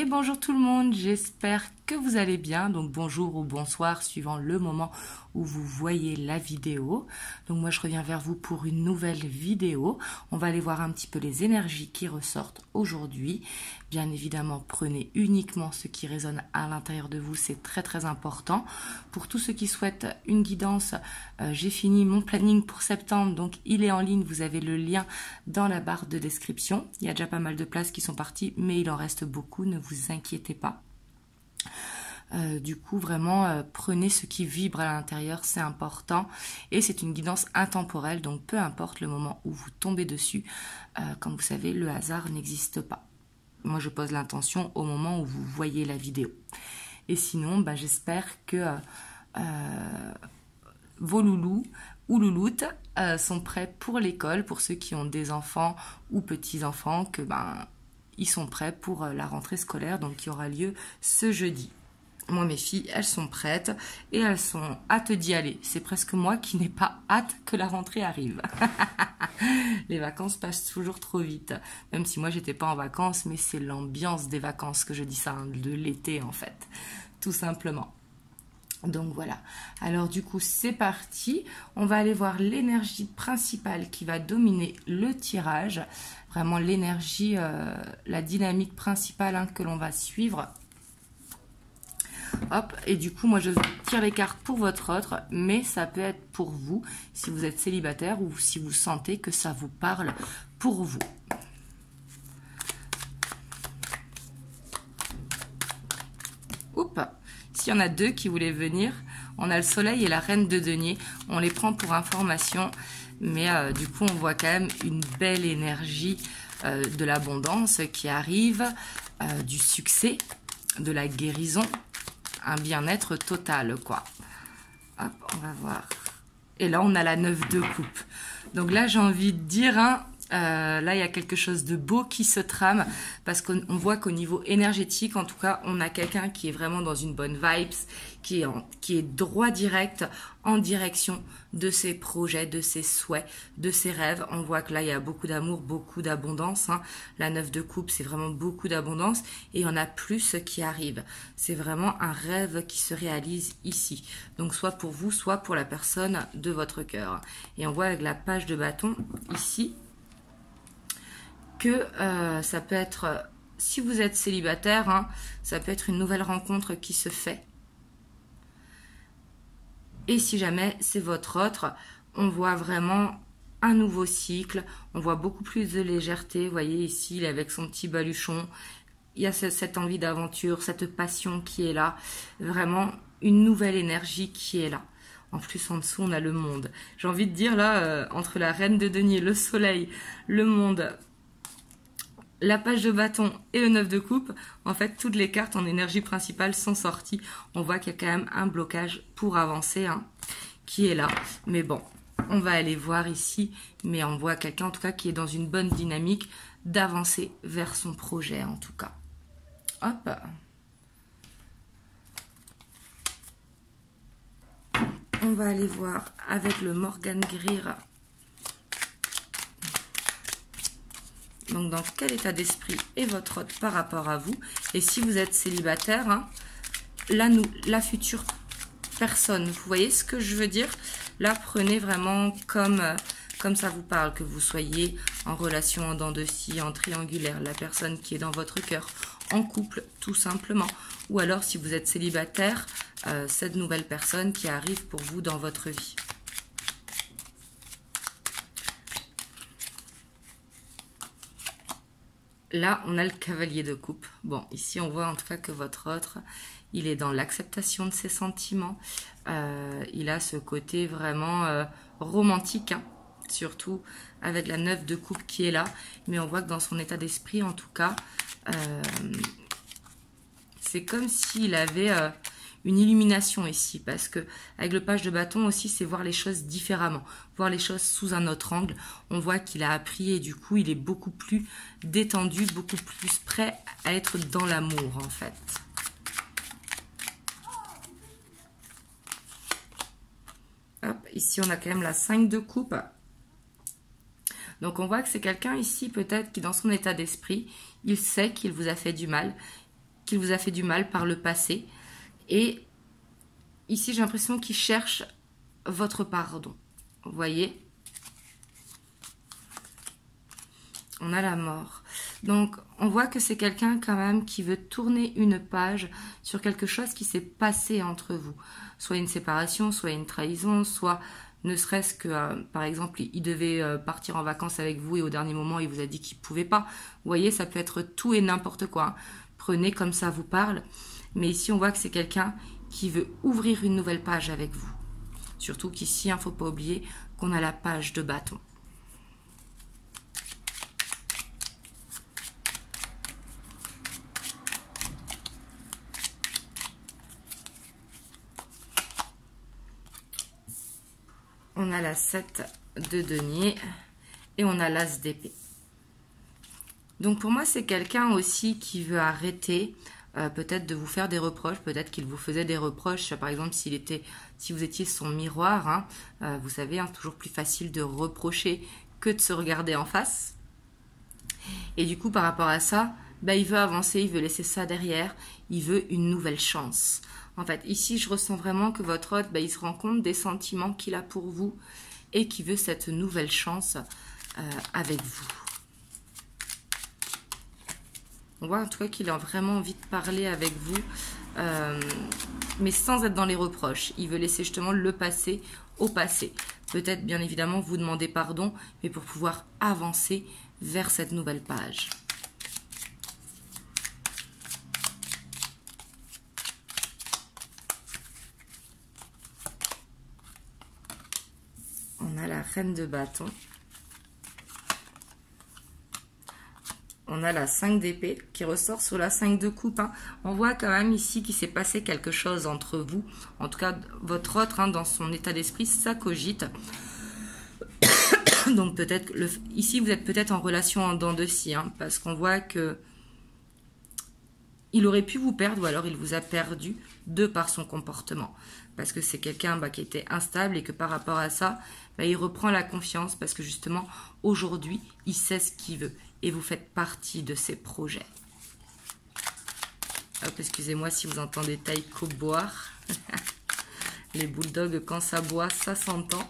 Et bonjour tout le monde, j'espère que vous allez bien. Donc bonjour ou bonsoir suivant le moment où vous voyez la vidéo. Donc moi je reviens vers vous pour une nouvelle vidéo. On va aller voir un petit peu les énergies qui ressortent aujourd'hui. Bien évidemment, prenez uniquement ce qui résonne à l'intérieur de vous, c'est très important. Pour tous ceux qui souhaitent une guidance, j'ai fini mon planning pour septembre, donc il est en ligne, vous avez le lien dans la barre de description. Il y a déjà pas mal de places qui sont parties, mais il en reste beaucoup, ne vous inquiétez pas. Du coup, vraiment, prenez ce qui vibre à l'intérieur, c'est important. Et c'est une guidance intemporelle, donc peu importe le moment où vous tombez dessus. Comme vous savez, le hasard n'existe pas. Moi, je pose l'intention au moment où vous voyez la vidéo. Et sinon, j'espère que vos loulous ou louloutes sont prêts pour l'école, pour ceux qui ont des enfants ou petits-enfants, que ils sont prêts pour la rentrée scolaire, donc qui aura lieu ce jeudi. Moi, mes filles, elles sont prêtes et elles sont hâte d'y aller. C'est presque moi qui n'ai pas hâte que la rentrée arrive. Les vacances passent toujours trop vite. Même si moi, j'étais pas en vacances, mais c'est l'ambiance des vacances que je dis ça, de l'été en fait. Tout simplement. Donc voilà. Alors du coup, c'est parti. On va aller voir l'énergie principale qui va dominer le tirage. Vraiment l'énergie, la dynamique principale que l'on va suivre. Hop, et du coup, moi, je tire les cartes pour votre autre, mais ça peut être pour vous, si vous êtes célibataire ou si vous sentez que ça vous parle pour vous. Oups, s'il y en a deux qui voulaient venir, on a le soleil et la reine de denier. On les prend pour information, mais du coup, on voit quand même une belle énergie de l'abondance qui arrive, du succès, de la guérison. Un bien-être total, quoi. Hop, on va voir. Et là, on a la 9 de coupe. Donc là, j'ai envie de dire, là, il y a quelque chose de beau qui se trame, parce qu'on voit qu'au niveau énergétique, en tout cas, on a quelqu'un qui est vraiment dans une bonne vibes, qui est droit direct en direction de ses projets, de ses souhaits, de ses rêves. On voit que là, il y a beaucoup d'amour, beaucoup d'abondance. La 9 de coupe, c'est vraiment beaucoup d'abondance et il y en a plus qui arrive. C'est vraiment un rêve qui se réalise ici. Donc, soit pour vous, soit pour la personne de votre cœur. Et on voit avec la page de bâton ici que ça peut être, si vous êtes célibataire, ça peut être une nouvelle rencontre qui se fait. Et si jamais c'est votre autre, on voit vraiment un nouveau cycle, on voit beaucoup plus de légèreté. Vous voyez ici, il est avec son petit baluchon, il y a cette envie d'aventure, cette passion qui est là, vraiment une nouvelle énergie qui est là. En plus, en dessous, on a le monde. J'ai envie de dire là, entre la reine de denier, le soleil, le monde, la page de bâton et le 9 de coupe, en fait, toutes les cartes en énergie principale sont sorties. On voit qu'il y a quand même un blocage pour avancer qui est là. Mais bon, on va aller voir ici. Mais on voit quelqu'un, en tout cas, qui est dans une bonne dynamique d'avancer vers son projet, en tout cas. Hop. On va aller voir avec le Morgan Greer. Donc, dans quel état d'esprit est votre autre par rapport à vous? Et si vous êtes célibataire, la future personne, vous voyez ce que je veux dire? Là, prenez vraiment comme ça vous parle, que vous soyez en relation en dents de scie, en triangulaire, la personne qui est dans votre cœur, en couple, tout simplement. Ou alors, si vous êtes célibataire, cette nouvelle personne qui arrive pour vous dans votre vie. Là, on a le cavalier de coupe. Bon, ici, on voit en tout cas que votre autre, il est dans l'acceptation de ses sentiments. Il a ce côté vraiment romantique, surtout avec la 9 de coupe qui est là. Mais on voit que dans son état d'esprit, en tout cas, c'est comme s'il avait une illumination ici, parce que avec le page de bâton aussi, c'est voir les choses différemment, voir les choses sous un autre angle. On voit qu'il a appris et du coup, il est beaucoup plus détendu, beaucoup plus prêt à être dans l'amour en fait. Hop, ici, on a quand même la 5 de coupe. Donc, on voit que c'est quelqu'un ici, peut-être, qui dans son état d'esprit, il sait qu'il vous a fait du mal. qu'il vous a fait du mal par le passé. Et ici, j'ai l'impression qu'il cherche votre pardon. Vous voyez? On a la mort. Donc, on voit que c'est quelqu'un quand même qui veut tourner une page sur quelque chose qui s'est passé entre vous. Soit une séparation, soit une trahison, soit ne serait-ce que, par exemple, il devait partir en vacances avec vous et au dernier moment, il vous a dit qu'il ne pouvait pas. Vous voyez, ça peut être tout et n'importe quoi. Prenez comme ça vous parle. Mais ici, on voit que c'est quelqu'un qui veut ouvrir une nouvelle page avec vous. Surtout qu'ici, il ne faut pas oublier qu'on a la page de bâton. On a la 7 de denier et on a l'as d'épée. Donc pour moi, c'est quelqu'un aussi qui veut arrêter peut-être de vous faire des reproches, peut-être qu'il vous faisait des reproches, par exemple si vous étiez son miroir, hein, vous savez, hein, toujours plus facile de reprocher que de se regarder en face. Et du coup, par rapport à ça, bah, il veut avancer, il veut laisser ça derrière, il veut une nouvelle chance. En fait, ici, je ressens vraiment que votre hôte, bah, il se rend compte des sentiments qu'il a pour vous et qu'il veut cette nouvelle chance avec vous. On voit en tout cas qu'il a vraiment envie de parler avec vous, mais sans être dans les reproches. Il veut laisser justement le passé au passé. Peut-être, bien évidemment, vous demander pardon, mais pour pouvoir avancer vers cette nouvelle page. On a la reine de bâton. On a la 5 d'épée qui ressort sur la 5 de coupe. Hein. On voit quand même ici qu'il s'est passé quelque chose entre vous. En tout cas, votre autre, hein, dans son état d'esprit, ça cogite. Donc peut-être, ici vous êtes peut-être en relation en dents de scie. Hein, parce qu'on voit que il aurait pu vous perdre ou alors il vous a perdu de par son comportement. Parce que c'est quelqu'un qui était instable et que par rapport à ça, il reprend la confiance parce que justement, aujourd'hui, il sait ce qu'il veut. Et vous faites partie de ses projets. Hop, excusez-moi si vous entendez Taïko boire. Les bulldogs, quand ça boit, ça s'entend.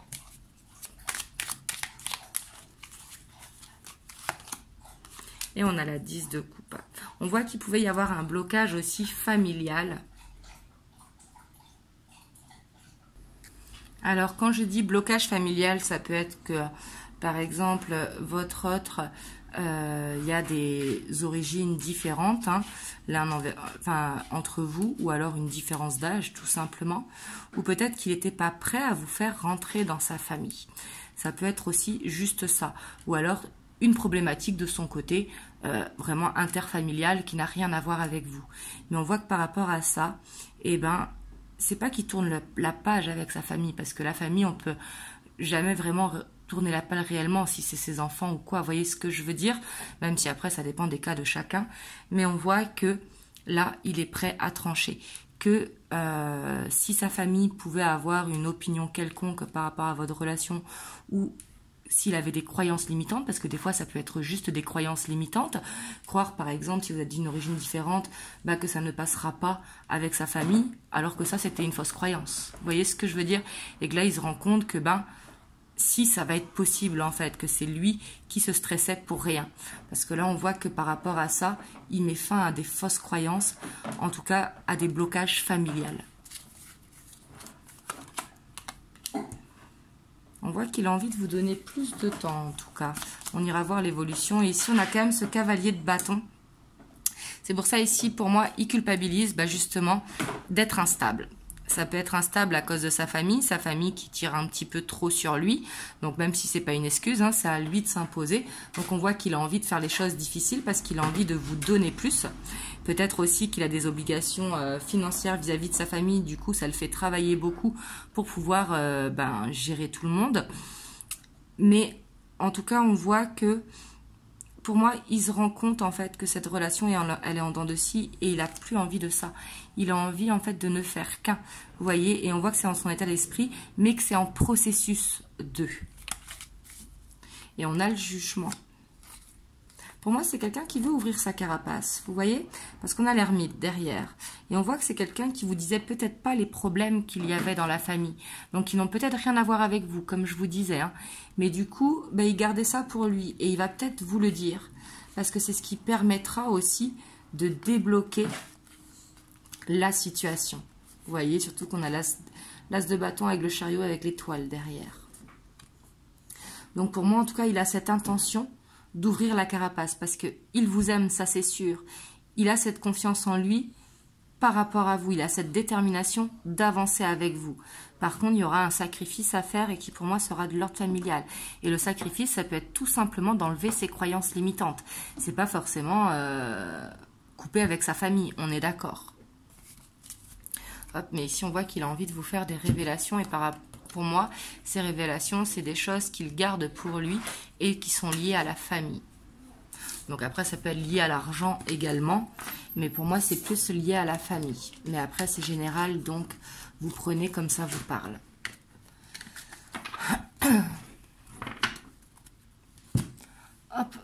Et on a la 10 de coupe. On voit qu'il pouvait y avoir un blocage aussi familial. Alors, quand je dis blocage familial, ça peut être que, par exemple, votre autre, il y a des origines différentes, hein, entre vous, ou alors une différence d'âge, tout simplement. Ou peut-être qu'il n'était pas prêt à vous faire rentrer dans sa famille. Ça peut être aussi juste ça. Ou alors une problématique de son côté, vraiment interfamiliale, qui n'a rien à voir avec vous. Mais on voit que par rapport à ça, eh ben, c'est pas qu'il tourne la page avec sa famille, parce que la famille, on peut jamais vraiment tourner la page réellement si c'est ses enfants ou quoi. Vous voyez ce que je veux dire? Même si après, ça dépend des cas de chacun. Mais on voit que là, il est prêt à trancher. Que si sa famille pouvait avoir une opinion quelconque par rapport à votre relation ou s'il avait des croyances limitantes, parce que des fois ça peut être juste des croyances limitantes, croire par exemple si vous êtes d'une origine différente, que ça ne passera pas avec sa famille, alors que ça c'était une fausse croyance. Vous voyez ce que je veux dire? Et que là il se rend compte que si ça va être possible en fait, que c'est lui qui se stressait pour rien. Parce que là on voit que par rapport à ça, il met fin à des fausses croyances, en tout cas à des blocages familiales. On voit qu'il a envie de vous donner plus de temps, en tout cas. On ira voir l'évolution. Et ici, on a quand même ce cavalier de bâton. C'est pour ça, ici, pour moi, il culpabilise justement d'être instable. Ça peut être instable à cause de sa famille qui tire un petit peu trop sur lui. Donc, même si ce n'est pas une excuse, hein, c'est à lui de s'imposer. Donc, on voit qu'il a envie de faire les choses difficiles parce qu'il a envie de vous donner plus. Peut-être aussi qu'il a des obligations financières vis-à-vis de sa famille. Du coup, ça le fait travailler beaucoup pour pouvoir gérer tout le monde. Mais en tout cas, on voit que, pour moi, il se rend compte en fait que cette relation, elle est en dents de scie et il n'a plus envie de ça. Il a envie en fait de ne faire qu'un. Vous voyez, et on voit que c'est dans son état d'esprit, mais que c'est en processus de. Et on a le jugement. Pour moi, c'est quelqu'un qui veut ouvrir sa carapace, vous voyez? Parce qu'on a l'ermite derrière. Et on voit que c'est quelqu'un qui vous disait peut-être pas les problèmes qu'il y avait dans la famille. Donc, ils n'ont peut-être rien à voir avec vous, comme je vous disais. Hein. Mais du coup, ben, il gardait ça pour lui. Et il va peut-être vous le dire. Parce que c'est ce qui permettra aussi de débloquer la situation. Vous voyez, surtout qu'on a l'as de bâton avec le chariot, avec l'étoile derrière. Donc pour moi, en tout cas, il a cette intention d'ouvrir la carapace parce qu'il vous aime, ça c'est sûr. Il a cette confiance en lui par rapport à vous. Il a cette détermination d'avancer avec vous. Par contre, il y aura un sacrifice à faire et qui pour moi sera de l'ordre familial. Et le sacrifice, ça peut être tout simplement d'enlever ses croyances limitantes. C'est pas forcément couper avec sa famille, on est d'accord. Hop, mais ici on voit qu'il a envie de vous faire des révélations et pour moi, ces révélations, c'est des choses qu'il garde pour lui et qui sont liées à la famille. Donc après, ça peut être lié à l'argent également, mais pour moi, c'est plus lié à la famille. Mais après, c'est général, donc vous prenez comme ça vous parle. Hop.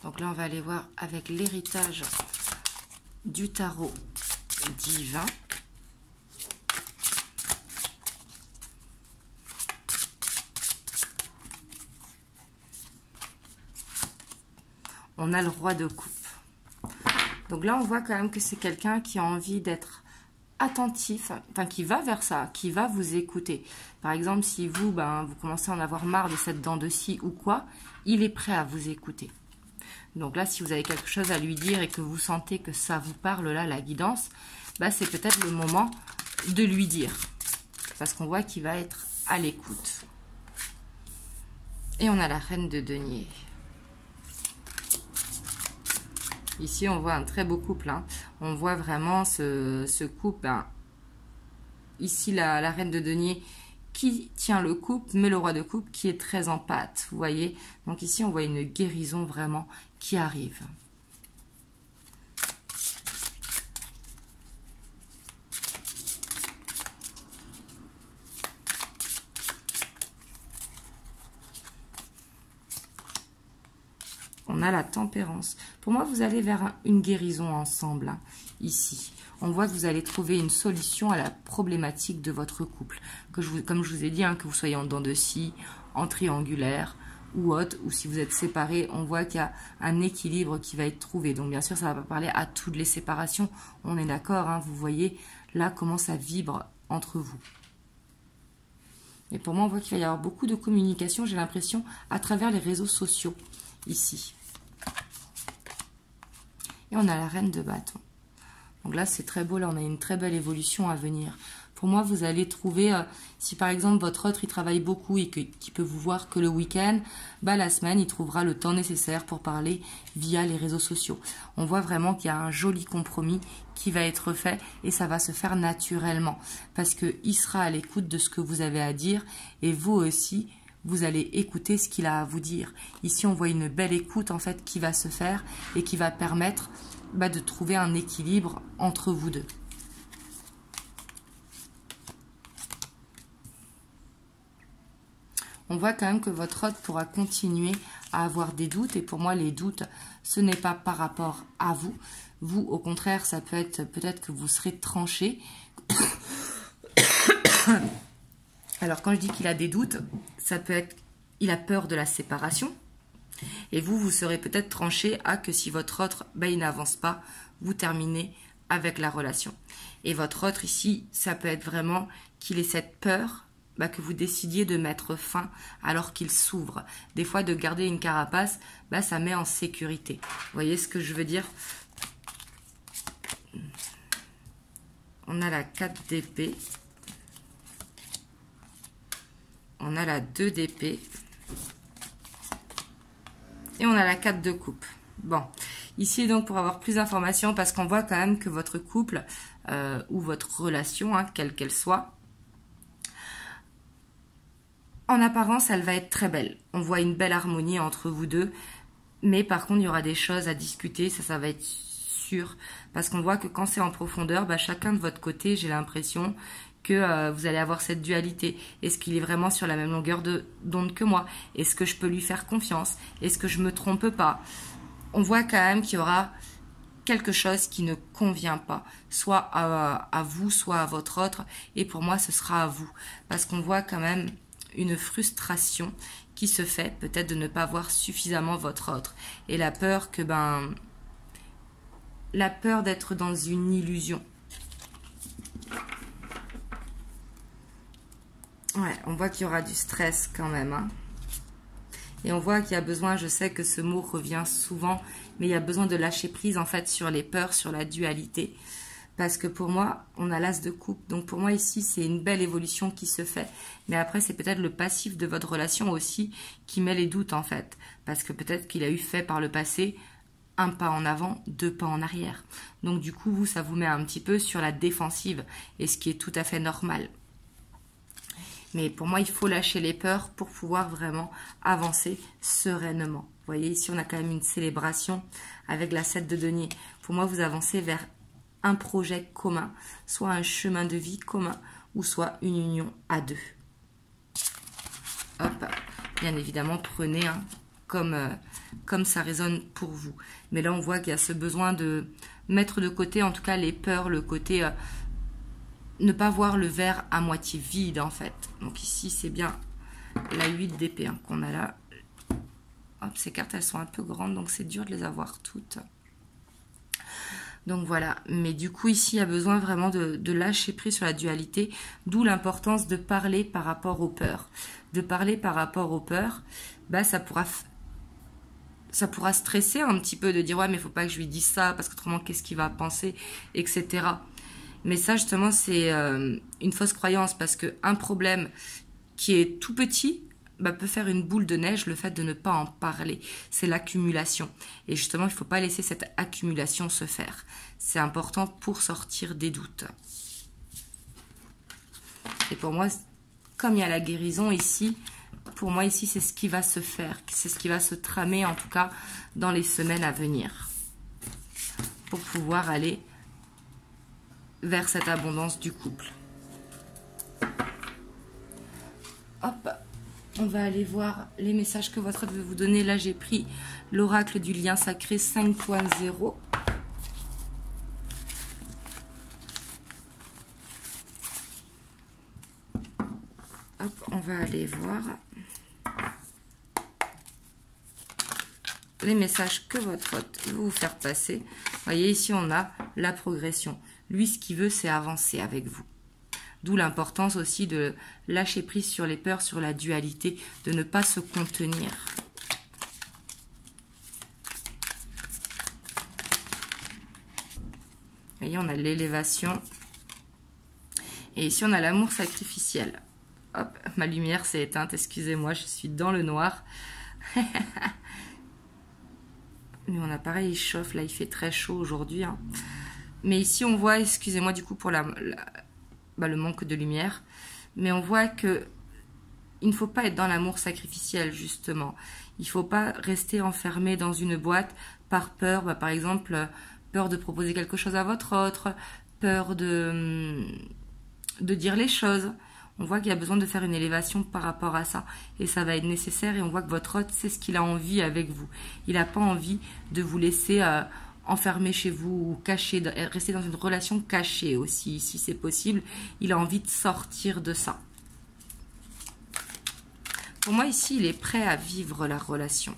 Donc là, on va aller voir avec l'héritage du tarot divin. On a le roi de coupe. Donc là, on voit quand même que c'est quelqu'un qui a envie d'être attentif, enfin qui va vers ça, qui va vous écouter. Par exemple, si vous, vous commencez à en avoir marre de cette dent de scie ou quoi, il est prêt à vous écouter. Donc là, si vous avez quelque chose à lui dire et que vous sentez que ça vous parle, là, la guidance, c'est peut-être le moment de lui dire. Parce qu'on voit qu'il va être à l'écoute. Et on a la reine de denier. Ici, on voit un très beau couple. Hein. On voit vraiment ce couple. Hein. Ici, la reine de denier qui tient le couple, mais le roi de coupe qui est très en pâte. Vous voyez? Donc ici, on voit une guérison vraiment qui arrive. On a la tempérance. Pour moi, vous allez vers une guérison ensemble, hein, ici. On voit que vous allez trouver une solution à la problématique de votre couple. Comme je vous ai dit, hein, que vous soyez en dents de scie, en triangulaire ou autre, ou si vous êtes séparés, on voit qu'il y a un équilibre qui va être trouvé. Donc bien sûr, ça ne va pas parler à toutes les séparations. On est d'accord, hein, vous voyez là comment ça vibre entre vous. Et pour moi, on voit qu'il va y avoir beaucoup de communication, j'ai l'impression, à travers les réseaux sociaux, ici. Et on a la reine de bâton. Donc là, c'est très beau. Là, on a une très belle évolution à venir. Pour moi, vous allez trouver, si par exemple, votre autre, il travaille beaucoup et qu'il peut vous voir que le week-end, la semaine, il trouvera le temps nécessaire pour parler via les réseaux sociaux. On voit vraiment qu'il y a un joli compromis qui va être fait et ça va se faire naturellement. Parce qu'il sera à l'écoute de ce que vous avez à dire et vous aussi, vous allez écouter ce qu'il a à vous dire. Ici, on voit une belle écoute en fait qui va se faire et qui va permettre de trouver un équilibre entre vous deux. On voit quand même que votre hôte pourra continuer à avoir des doutes. Et pour moi, les doutes, ce n'est pas par rapport à vous. Vous, au contraire, ça peut être peut-être que vous serez tranché. Alors, quand je dis qu'il a des doutes, ça peut être il a peur de la séparation. Et vous, vous serez peut-être tranché à que si votre autre, il n'avance pas, vous terminez avec la relation. Et votre autre ici, ça peut être vraiment qu'il ait cette peur que vous décidiez de mettre fin alors qu'il s'ouvre. Des fois, de garder une carapace, ça met en sécurité. Vous voyez ce que je veux dire? On a la 4 d'épée. On a la 2 d'épée. Et on a la 4 de coupe. Bon, ici donc pour avoir plus d'informations, parce qu'on voit quand même que votre couple ou votre relation, quelle qu'elle soit, en apparence, elle va être très belle. On voit une belle harmonie entre vous deux, mais par contre, il y aura des choses à discuter, ça va être sûr, parce qu'on voit que quand c'est en profondeur, chacun de votre côté, j'ai l'impression que vous allez avoir cette dualité. Est-ce qu'il est vraiment sur la même longueur d'onde que moi? Est-ce que je peux lui faire confiance? Est-ce que je me trompe pas? On voit quand même qu'il y aura quelque chose qui ne convient pas, soit à vous, soit à votre autre, et pour moi ce sera à vous, parce qu'on voit quand même une frustration qui se fait, peut-être de ne pas voir suffisamment votre autre, et la peur que la peur d'être dans une illusion. Ouais, on voit qu'il y aura du stress quand même, hein. Et on voit qu'il y a besoin, je sais que ce mot revient souvent, mais il y a besoin de lâcher prise en fait sur les peurs, sur la dualité. Parce que pour moi, on a l'as de coupe. Donc pour moi ici, c'est une belle évolution qui se fait. Mais après, c'est peut-être le passif de votre relation aussi qui met les doutes en fait. Parce que peut-être qu'il a eu fait par le passé un pas en avant, 2 pas en arrière. Donc du coup, vous, ça vous met un petit peu sur la défensive. Et ce qui est tout à fait normal. Mais pour moi, il faut lâcher les peurs pour pouvoir vraiment avancer sereinement. Vous voyez, ici, on a quand même une célébration avec la 7 de denier. Pour moi, vous avancez vers un projet commun, soit un chemin de vie commun, ou soit une union à 2. Hop, bien évidemment, prenez comme ça résonne pour vous. Mais là, on voit qu'il y a ce besoin de mettre de côté, en tout cas, les peurs, le côté... ne pas voir le verre à moitié vide en fait. Donc ici c'est bien la 8 d'épée hein, qu'on a là. Hop, ces cartes elles sont un peu grandes donc c'est dur de les avoir toutes. Donc voilà, mais du coup ici il y a besoin vraiment de lâcher prise sur la dualité, d'où l'importance de parler par rapport aux peurs. De parler par rapport aux peurs, bah, ça pourra stresser un petit peu de dire ouais mais il faut pas que je lui dise ça parce qu'autrement qu'est-ce qu'il va penser, etc. Mais ça, justement, c'est une fausse croyance parce qu'un problème qui est tout petit bah, peut faire une boule de neige, le fait de ne pas en parler. C'est l'accumulation. Et justement, il ne faut pas laisser cette accumulation se faire. C'est important pour sortir des doutes. Et pour moi, comme il y a la guérison ici, pour moi, ici, c'est ce qui va se faire. C'est ce qui va se tramer, en tout cas, dans les semaines à venir. Pour pouvoir aller... vers cette abondance du couple. Hop, on va aller voir les messages que votre autre veut vous donner. Là, j'ai pris l'oracle du lien sacré 5.0. Hop, on va aller voir les messages que votre hôte veut vous faire passer. Vous voyez, ici, on a la progression. Lui, ce qu'il veut, c'est avancer avec vous. D'où l'importance aussi de lâcher prise sur les peurs, sur la dualité, de ne pas se contenir. Vous voyez, on a l'élévation. Et ici, on a l'amour sacrificiel. Hop, ma lumière s'est éteinte, excusez-moi, je suis dans le noir. Mais mon appareil, il chauffe, là, il fait très chaud aujourd'hui, hein. Mais ici, on voit, excusez-moi du coup pour le manque de lumière, mais on voit que il ne faut pas être dans l'amour sacrificiel, justement. Il ne faut pas rester enfermé dans une boîte par peur, bah, par exemple, peur de proposer quelque chose à votre autre, peur de dire les choses. On voit qu'il y a besoin de faire une élévation par rapport à ça. Et ça va être nécessaire et on voit que votre hôte sait ce qu'il a envie avec vous. Il n'a pas envie de vous laisser... enfermé chez vous ou caché, rester dans une relation cachée aussi, si c'est possible. Il a envie de sortir de ça. Pour moi, ici, il est prêt à vivre la relation.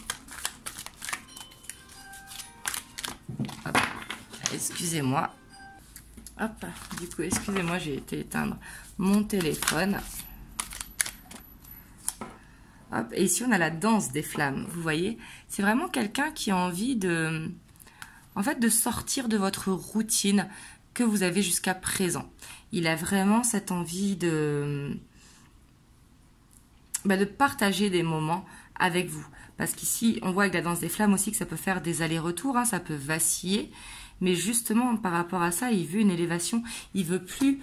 Excusez-moi. Hop, du coup, excusez-moi, j'ai été éteindre mon téléphone. Hop, et ici, on a la danse des flammes. Vous voyez, c'est vraiment quelqu'un qui a envie de... en fait, de sortir de votre routine que vous avez jusqu'à présent. Il a vraiment cette envie de partager des moments avec vous. Parce qu'ici, on voit avec la danse des flammes aussi que ça peut faire des allers-retours, hein, ça peut vaciller. Mais justement, par rapport à ça, il veut une élévation. Il veut plus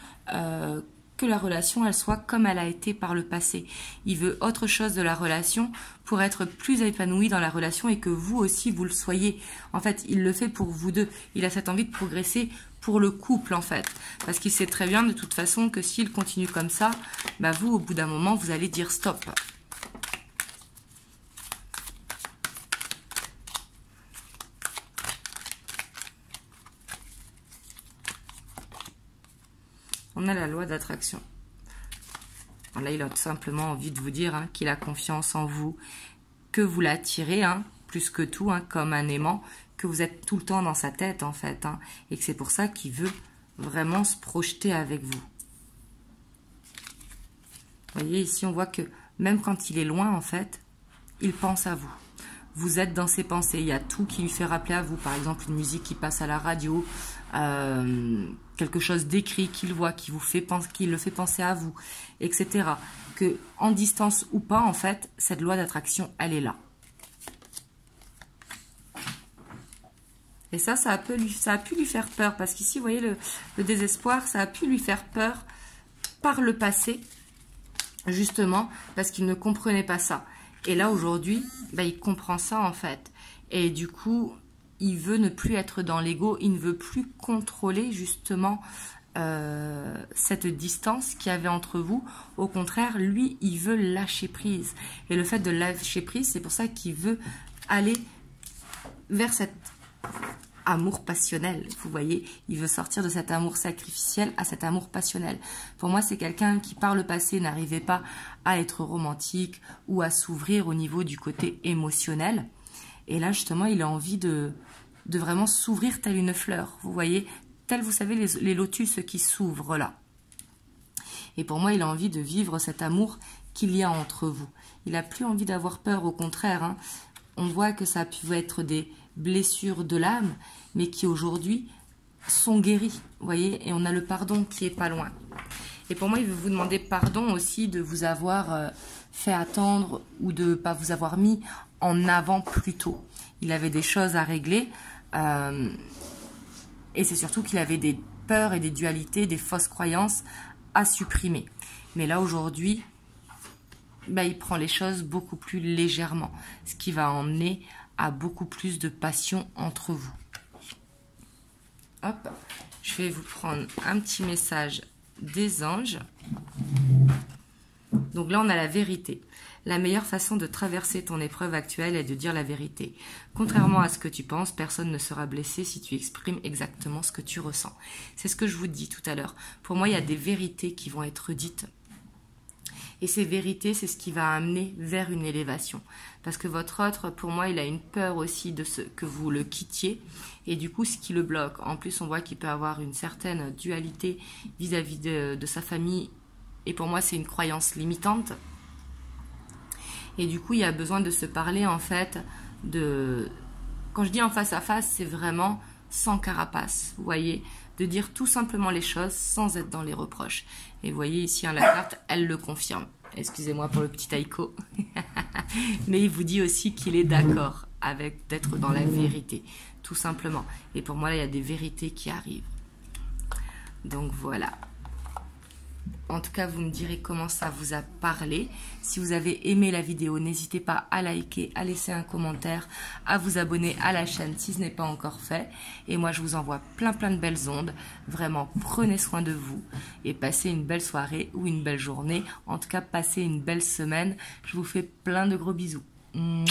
que la relation, elle soit comme elle a été par le passé. Il veut autre chose de la relation pour être plus épanoui dans la relation et que vous aussi, vous le soyez. En fait, il le fait pour vous deux. Il a cette envie de progresser pour le couple, en fait. Parce qu'il sait très bien, de toute façon, que s'il continue comme ça, bah vous, au bout d'un moment, vous allez dire stop. On a la loi d'attraction. Là, il a tout simplement envie de vous dire qu'il a confiance en vous, que vous l'attirez, plus que tout, comme un aimant, que vous êtes tout le temps dans sa tête, en fait, et que c'est pour ça qu'il veut vraiment se projeter avec vous. Vous voyez, ici, on voit que même quand il est loin, en fait, il pense à vous. Vous êtes dans ses pensées. Il y a tout qui lui fait rappeler à vous. Par exemple, une musique qui passe à la radio, quelque chose d'écrit qu'il voit, qui le fait penser à vous, etc. Que en distance ou pas, en fait, cette loi d'attraction, elle est là. Et ça a pu lui faire peur. Parce qu'ici, vous voyez, le désespoir, ça a pu lui faire peur par le passé, justement, parce qu'il ne comprenait pas ça. Et là, aujourd'hui, il comprend ça, en fait. Et du coup, il veut ne plus être dans l'ego. Il ne veut plus contrôler, justement, cette distance qu'il y avait entre vous. Au contraire, lui, il veut lâcher prise. Et le fait de lâcher prise, c'est pour ça qu'il veut aller vers cet amour passionnel. Vous voyez, il veut sortir de cet amour sacrificiel à cet amour passionnel. Pour moi, c'est quelqu'un qui, par le passé, n'arrivait pas à être romantique ou à s'ouvrir au niveau du côté émotionnel. Et là, justement, il a envie de vraiment s'ouvrir telle une fleur. Vous voyez, tel, vous savez, les lotus qui s'ouvrent là. Et pour moi, il a envie de vivre cet amour qu'il y a entre vous. Il n'a plus envie d'avoir peur, au contraire. On voit que ça a pu être des blessures de l'âme, mais qui aujourd'hui sont guéries, vous voyez, et on a le pardon qui est pas loin. Et pour moi, il veut vous demander pardon aussi de vous avoir fait attendre ou de ne pas vous avoir mis en avant plus tôt. Il avait des choses à régler, et c'est surtout qu'il avait des peurs et des dualités, des fausses croyances à supprimer. Mais là, aujourd'hui, il prend les choses beaucoup plus légèrement, ce qui va emmener à beaucoup plus de passion entre vous. Hop, je vais vous prendre un petit message des anges. Donc là, on a la vérité. La meilleure façon de traverser ton épreuve actuelle est de dire la vérité. Contrairement à ce que tu penses, personne ne sera blessé si tu exprimes exactement ce que tu ressens. C'est ce que je vous dis tout à l'heure. Pour moi, il y a des vérités qui vont être dites. Et ces vérités, c'est ce qui va amener vers une élévation. Parce que votre autre, pour moi, il a une peur aussi de que vous le quittiez. Et du coup, ce qui le bloque. En plus, on voit qu'il peut avoir une certaine dualité vis-à-vis de sa famille. Et pour moi, c'est une croyance limitante. Et du coup, il y a besoin de se parler, en fait, Quand je dis en face à face, c'est vraiment sans carapace, vous voyez, de dire tout simplement les choses sans être dans les reproches. Et vous voyez ici, la carte, elle le confirme. Excusez-moi pour le petit taïko. Mais il vous dit aussi qu'il est d'accord avec d'être dans la vérité, tout simplement. Et pour moi, là, il y a des vérités qui arrivent. Donc voilà. En tout cas, vous me direz comment ça vous a parlé. Si vous avez aimé la vidéo, n'hésitez pas à liker, à laisser un commentaire, à vous abonner à la chaîne si ce n'est pas encore fait. Et moi, je vous envoie plein de belles ondes. Vraiment, prenez soin de vous et passez une belle soirée ou une belle journée. En tout cas, passez une belle semaine. Je vous fais plein de gros bisous. Mouah.